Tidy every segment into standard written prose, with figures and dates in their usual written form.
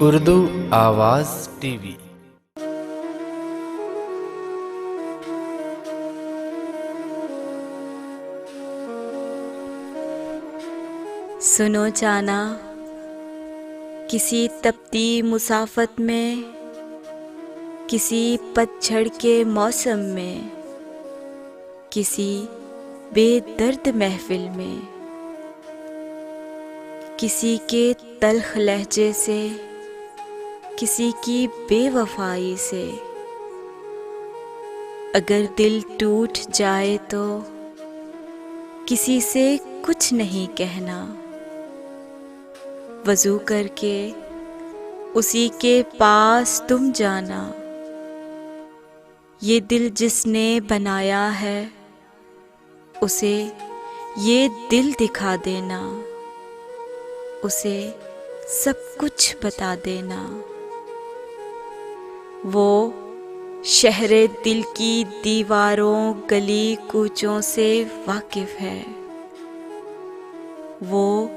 उर्दू आवाज़ टीवी। सुनो जाना, किसी तपती मुसाफत में, किसी पतझड़ के मौसम में, किसी बेदर्द महफिल में, किसी के तल्ख लहजे से, किसी की बेवफाई से अगर दिल टूट जाए तो किसी से कुछ नहीं कहना। वज़ू करके उसी के पास तुम जाना। ये दिल जिसने बनाया है उसे ये दिल दिखा देना, उसे सब कुछ बता देना। वो शहरे दिल की दीवारों गली कूचों से वाकिफ़ है, वो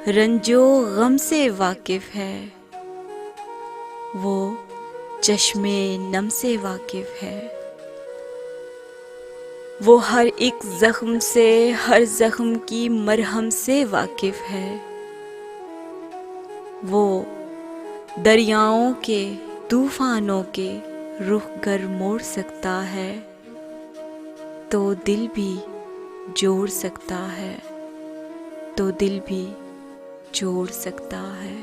रंजो गम से वाकिफ़ है, वो चश्मे नम से वाकिफ़ है। वो हर एक ज़ख्म से, हर ज़ख्म की मरहम से वाकिफ़ है। वो दरियाओं के तूफ़ानों के रुख गर मोड़ सकता है तो दिल भी जोड़ सकता है, तो दिल भी जोड़ सकता है।